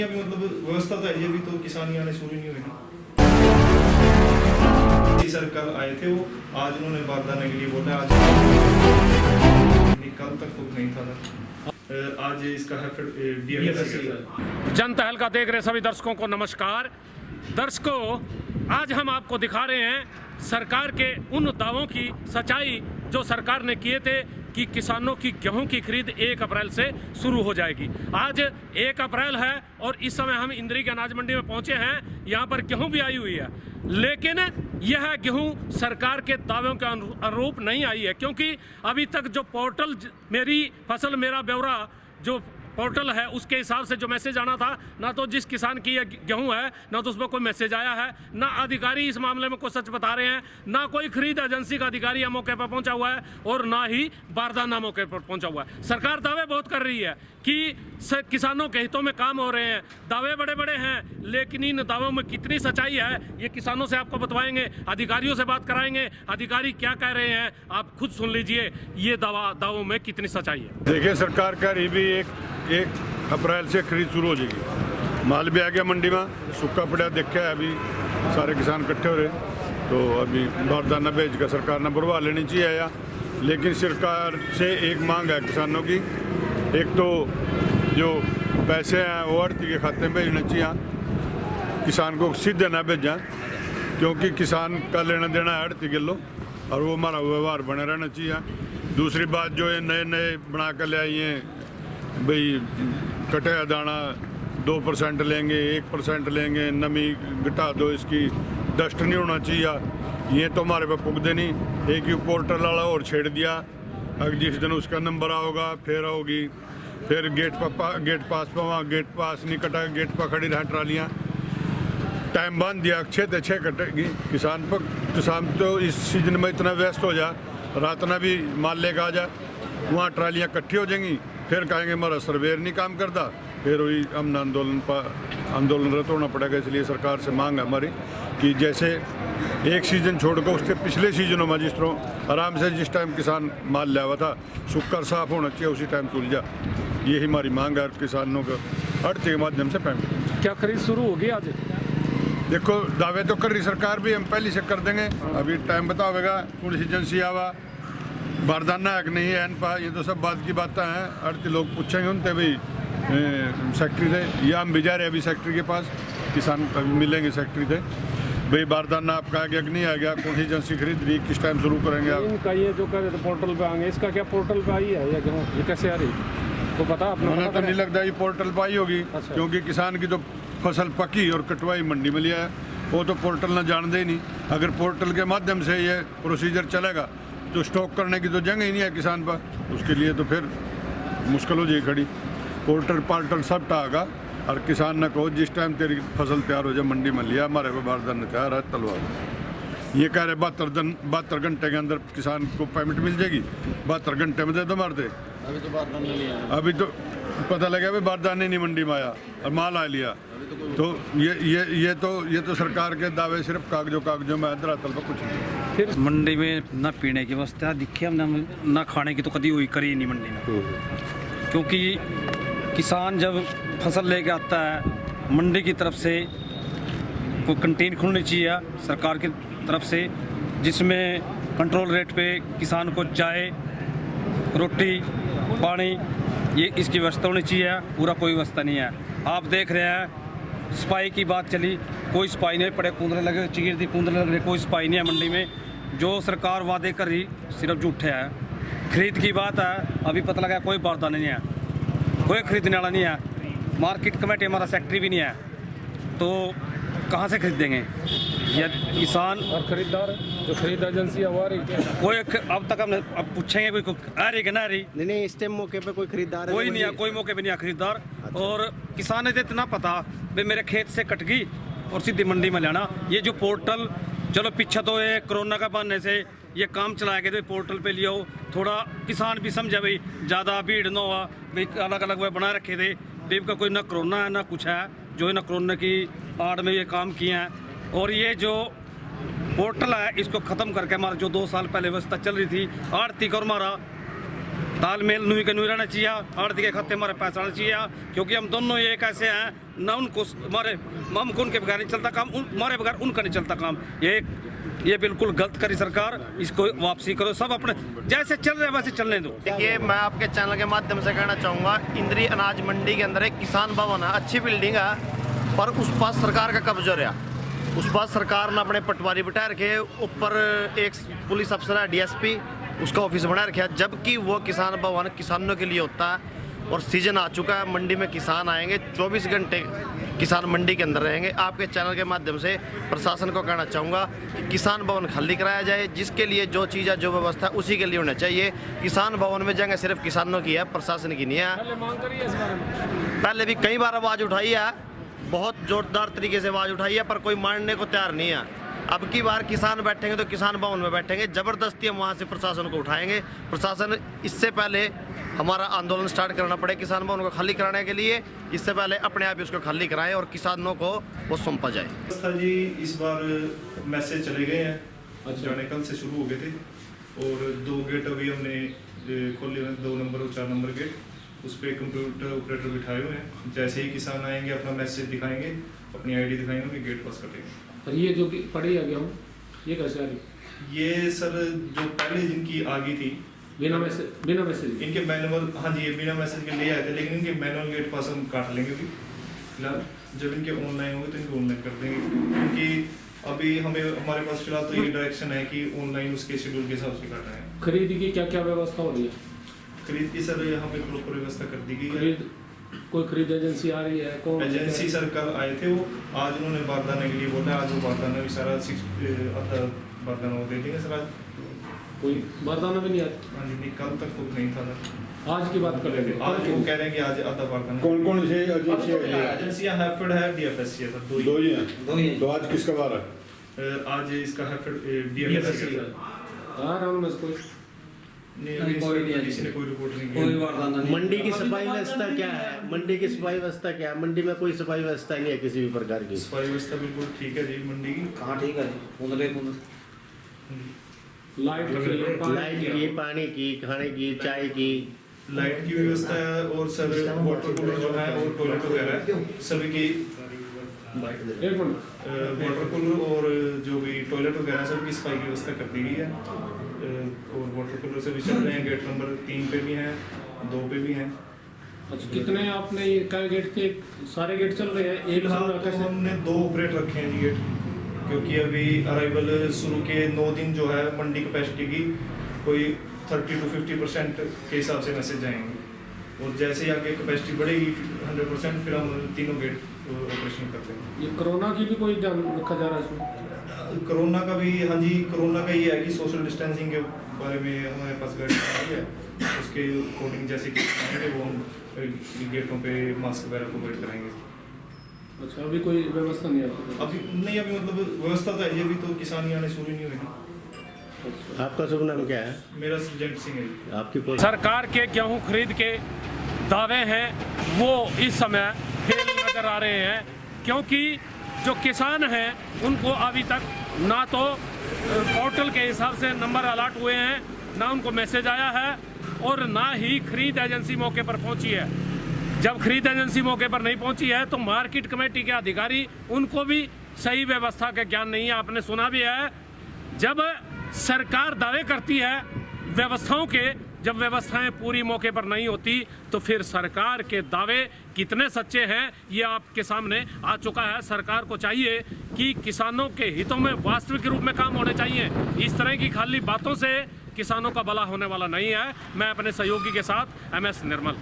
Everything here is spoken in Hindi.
की अभी मतलब व्यवस्था तो है, अभी तो किसानी आने शुरू नहीं हुई। सर कल आए थे वो, आज उन्होंने बारदाने के लिए बोला, आज कल तक तो नहीं था सर। आज इसका है फिर जन तहल का देख रहे सभी दर्शकों को नमस्कार। दर्शकों, आज हम आपको दिखा रहे हैं सरकार के उन दावों की सच्चाई जो सरकार ने किए थे कि किसानों की गेहूं की खरीद 1 अप्रैल से शुरू हो जाएगी। आज 1 अप्रैल है और इस समय हम इंद्री के अनाज मंडी में पहुंचे हैं। यहां पर गेहूं भी आई हुई है, लेकिन यह गेहूं सरकार के दावों के अनुरूप नहीं आई है, क्योंकि अभी तक जो पोर्टल मेरी फसल मेरा ब्यौरा जो पोर्टल है उसके हिसाब से जो मैसेज आना था, ना तो जिस किसान की यह गेहूं है ना तो उस पर कोई मैसेज आया है, ना अधिकारी इस मामले में कोई सच बता रहे हैं, ना कोई खरीद एजेंसी का अधिकारी मौके पर पहुंचा हुआ है और ना ही बारदाना मौके पर पहुंचा हुआ है। सरकार दावे बहुत कर रही है कि किसानों के हितों में काम हो रहे हैं, दावे बड़े बड़े हैं, लेकिन इन दावों में कितनी सच्चाई है ये किसानों से आपको बतवाएंगे, अधिकारियों से बात कराएंगे। अधिकारी क्या कह रहे हैं आप खुद सुन लीजिए, ये दावों में कितनी सच्चाई है। देखिए, सरकार का भी 1 अप्रैल से खरीद शुरू हो जाएगी। माल भी आ गया मंडी में, सूखा पड़ा देखा है, अभी सारे किसान इकट्ठे हो रहे, तो अभी बारदाना भेज कर सरकार ने भरवा लेनी चाहिए आया। लेकिन सरकार से एक मांग है किसानों की, एक तो जो पैसे हैं वो आढ़ती के खाते में भेजना चाहिए, किसान को सीधे ना भेजा, क्योंकि किसान का लेना देना है आढ़ती किलो और वो हमारा व्यवहार बने रहना चाहिए। दूसरी बात जो है नए बना कर ले आई हैं भाई, कटे दाना 2% लेंगे, 1% लेंगे, नमी घटा दो, इसकी डस्ट नहीं होना चाहिए, ये तो हमारे पे पुगदे नहीं। एक ही पोर्टल वाला और छेड़ दिया, अगर जिस दिन उसका नंबर आओगा फिर आओगी, फिर गेट पास पर वहाँ गेट पास नहीं कटा, गेट पर खड़ी रहा ट्रालियाँ, टाइम बांध दिया 6 से 6 कटेगी। किसान तो इस सीजन में इतना व्यस्त हो जा, रात ना भी माल लेकर आ जा, वहाँ ट्रालियाँ इकट्ठी हो जाएंगी, फिर कहेंगे हमारा सर्वेयर नहीं काम करता, फिर वही हमने आंदोलनरत होना पड़ेगा। इसलिए सरकार से मांग है हमारी कि जैसे एक सीज़न छोड़कर उसके पिछले सीजनों में जिस तरह आराम से जिस टाइम किसान माल लिया हुआ था सूखकर साफ होना चाहिए, उसी टाइम तुल जा, यही हमारी मांग है किसानों को आढ़ती के माध्यम से पेमेंट। क्या खरीद शुरू होगी आज? देखो, दावे तो कर रही सरकार भी, हम पहले से कर देंगे, अभी टाइम बताओगा कौन सी एजेंसी आवा, बारदाना है कि नहीं है पा, ये तो सब बात की बातें हैं। आढ़ती लोग पूछेंगे उनसे भाई सेक्रेटरी थे, या हम भी जा रहे हैं अभी सेक्रेटरी के पास, किसान अभी मिलेंगे सेक्रेटरी थे, भाई बारदाना आपका आ गया कि नहीं आ गया, कौन सी एजेंसी खरीद रही, किस टाइम शुरू करेंगे आप। इनका ये जो कर पोर्टल पे आएंगे, इसका क्या पोर्टल पे आई है या ये कैसे आ रही तो पता आपने? मुझे तो नहीं लगता ये पोर्टल पर आई होगी। अच्छा। क्योंकि किसान की तो फसल पकी और कटवाई मंडी में लिया है, वो तो पोर्टल ना जानते ही नहीं। अगर पोर्टल के माध्यम से ये प्रोसीजर चलेगा तो स्टॉक करने की तो जगह ही नहीं है किसान पर, उसके लिए तो फिर मुश्किल हो जाएगी खड़ी। पोर्टल सब टागा और किसान ने कहो जिस टाइम तेरी फसल तैयार हो जाए मंडी में लिया, हमारे को बारदाना तैयार है तलवार। ये कह रहे 72 घंटे के अंदर किसान को पेमेंट मिल जाएगी, 72 घंटे में दे दो मारते। अभी तो बारदाना नहीं आया, अभी तो पता लगा भाई बारदाने नहीं मंडी में आया और माल आ लिया, तो ये तो सरकार के दावे सिर्फ कागजों में, धरातल पर कुछ नहीं। फिर मंडी में ना पीने की व्यवस्था दिखी हमने, ना खाने की तो कभी हुई करी नहीं मंडी में, क्योंकि किसान जब फसल लेके आता है मंडी की तरफ से कोई कंटीन खुलनी चाहिए सरकार की तरफ से, जिसमें कंट्रोल रेट पे किसान को चाय, रोटी, पानी, ये इसकी व्यवस्था होनी चाहिए। पूरा कोई व्यवस्था नहीं है। आप देख रहे हैं सफाई की बात चली, कोई सफाई नहीं, पड़े कूंदरे लगे, चीर दी कूंदरे लग रहे, कोई सफाई नहीं है मंडी में। जो सरकार वादे कर रही सिर्फ झूठे है। खरीद की बात है, अभी पता लगा कोई बारदाना नहीं है, कोई खरीदने वाला नहीं है, मार्केट कमेटी हमारा सेक्रेटरी भी नहीं है, तो कहाँ से खरीदेंगे ये किसान? और खरीदार जो खरीद एजेंसी आ रही कोई अब तक हमने अब पूछेंगे कोई आ रही कि ना आ रही? नहीं, इस टाइम मौके पे कोई खरीदार कोई नहीं है, कोई मौके पे नहीं है खरीदार। और किसान ने तो इतना पता भाई मेरे खेत से कट गई और सीधी मंडी में लाना। ये जो पोर्टल, चलो पीछे तो ये कोरोना का बहाने से ये काम चलाया गया, तो पोर्टल पे लिया हो, थोड़ा किसान भी समझा भाई ज़्यादा भीड़ ना हुआ, भाई अलग अलग वे बना रखे थे, बेब का कोई ना कोरोना है ना कुछ है, जो है ना कोरोना की आड़ में ये काम किए हैं। और ये जो पोर्टल है इसको ख़त्म करके हमारा जो 2 साल पहले व्यवस्था चल रही थी आढ़ती का और हमारा तालमेल नुई के नुई रहना चाहिए, आड़ती के खाते हमारे पैसा आना चाहिए, क्योंकि हम दोनों एक ऐसे हैं ना, उनको हमारे उनके बगैर नहीं चलता काम, हमारे बगैर उनका नहीं चलता काम। ये बिल्कुल गलत करी सरकार, इसको वापसी करो, सब अपने जैसे चल रहे हैं वैसे चलने दो। देखिए, मैं आपके चैनल के माध्यम से कहना चाहूँगा, इंद्री अनाज मंडी के अंदर एक किसान भवन है, अच्छी बिल्डिंग है, पर उस पास सरकार का कब्जा रहा। उस पास सरकार ने अपने पटवारी बिठा रखे, ऊपर एक पुलिस अफसर है डीएसपी, उसका ऑफिस बना रखा है, जबकि वो किसान भवन किसानों के लिए होता है। और सीजन आ चुका है, मंडी में किसान आएंगे, 24 घंटे किसान मंडी के अंदर रहेंगे। आपके चैनल के माध्यम से प्रशासन को कहना चाहूँगा कि किसान भवन खाली कराया जाए, जिसके लिए जो चीज़ है, जो व्यवस्था है, उसी के लिए होना चाहिए। किसान भवन में जगह सिर्फ किसानों की है, प्रशासन की नहीं है। पहले भी कई बार आवाज़ उठाई है, बहुत जोरदार तरीके से आवाज़ उठाई है, पर कोई मानने को तैयार नहीं है। अब की बार किसान बैठेंगे तो किसान भवन में बैठेंगे, ज़बरदस्ती हम वहाँ से प्रशासन को उठाएंगे। प्रशासन इससे पहले हमारा आंदोलन स्टार्ट करना पड़े किसान भवन को खाली कराने के लिए, इससे पहले अपने आप ही उसको खाली कराएं और किसानों को वो सौंपा जाए। व्यवस्था जी इस बार मैसेज चले गए हैं, जाने कल से शुरू हो गए थे, और 2 गेट अभी हमने खोले हैं, 2 नंबर और 4 नंबर गेट, उस पर कंप्यूटर ऑपरेटर बिठाए हुए हैं। जैसे ही किसान आएंगे अपना मैसेज दिखाएंगे, अपनी आईडी दिखाएंगे, उन्हें गेट पास कर देंगे। और ये जो पड़ी आ गया हूँ, ये कैसे आ रही? ये सर जो पहले जिनकी आ गई थी बिना मैसेज इनके मैनुअल, हाँ जी, ये बिना मैसेज के ले आए थे, लेकिन इनके मैनुअल गेट पास हम काट लेंगे अभी फिलहाल। जब इनके ऑनलाइन होंगे तो इनको ऑनलाइन कर देंगे, क्योंकि अभी हमारे पास फिलहाल तो ये डायरेक्शन है कि ऑनलाइन उसके शेड्यूल के हिसाब से काटना है। खरीद की क्या क्या व्यवस्था हो रही है? खरीद की सर यहाँ पे प्रॉपर व्यवस्था कर दी गई है। कोई खरीद एजेंसी आ रही है? कौन एजेंसी सर कल आए थे, वो आज उन्होंने बारदाने के लिए बोला, आज वो बारदाना भी सारा आधा बारदाना वो दे देंगे सर आज। कोई बारदाना भी नहीं आता? हाँ जी, नहीं, कल तक तो नहीं था सर। आज की बात कर लेते हैं, आज वो कह रहे हैं कि आज आधा बारदाना। कौन कौन से एजेंसियाँ हैफेड है, डीएफएससी है सर, दो ही हैं। तो आज किसका बार है? आज इसका हैफेड डीएफएससी है। आ रहा हूँ मैं इसको। किसी ने कोई रिपोर्ट नहीं की। मंडी की सफाई व्यवस्था क्या है? मंडी की सफाई व्यवस्था क्या है? मंडी में कोई सफाई व्यवस्था नहीं है किसी भी प्रकार की। सफाई व्यवस्था बिल्कुल ठीक है जी मंडी की। कहाँ ठीक है? लाइट की, पानी की, खाने की, चाय की, लाइट की व्यवस्था है, और सर वाटर कूलर जो है और टॉयलेट वगैरह सभी की, वाटर कूलर और जो भी टॉयलेट वगैरह सब की सफाई की व्यवस्था कर दी गई है। और वाटर कूलर से भी चल रहे हैं, गेट नंबर 3 पे भी हैं, 2 पे भी हैं। अच्छा, कितने आपने ये क्या गेट थे? सारे गेट चल रहे हैं? एक तो हमने 2 ऑपरेट रखे हैं जी गेट, क्योंकि अभी अराइवल शुरू के 9 दिन जो है मंडी कैपेसिटी की कोई 30 to 50% के हिसाब से मैसेज आएंगे, और जैसे ही आगे कैपेसिटी बढ़ेगी 100%, फिर हम तीनों गेट ऑपरेशन करते हैं। ये कोरोना की भी कोई ध्यान रखा जा रहा है इसमें? कोरोना का भी, हाँ जी, कोरोना का ये है कि सोशल डिस्टेंसिंग के बारे में हमारे पास गाइडलाइन है, उसके अकॉर्डिंग जैसे कि वो हम गेटों पे मास्क वगैरह प्रोवाइड कराएंगे। अच्छा, अभी कोई व्यवस्था नहीं है? अभी नहीं, अभी मतलब व्यवस्था तो है, ये भी तो किसान आने शुरू नहीं हुए। आपका शुभ नाम क्या है? मेरा जयंत सिंह है। आपकी सरकार के गेहूं खरीद के दावे हैं वो इस समय फेल नजर आ रहे हैं, क्योंकि जो किसान हैं उनको अभी तक ना तो पोर्टल के हिसाब से नंबर अलॉट हुए हैं, ना उनको मैसेज आया है, और ना ही खरीद एजेंसी मौके पर पहुंची है। जब खरीद एजेंसी मौके पर नहीं पहुंची है तो मार्केट कमेटी के अधिकारी, उनको भी सही व्यवस्था का ज्ञान नहीं है। आपने सुना भी है, जब सरकार दावे करती है व्यवस्थाओं के, जब व्यवस्थाएं पूरी मौके पर नहीं होती तो फिर सरकार के दावे कितने सच्चे हैं ये आपके सामने आ चुका है। सरकार को चाहिए कि किसानों के हितों में वास्तविक रूप में काम होने चाहिए। इस तरह की खाली बातों से किसानों का भला होने वाला नहीं है। मैं अपने सहयोगी के साथ MS निर्मल।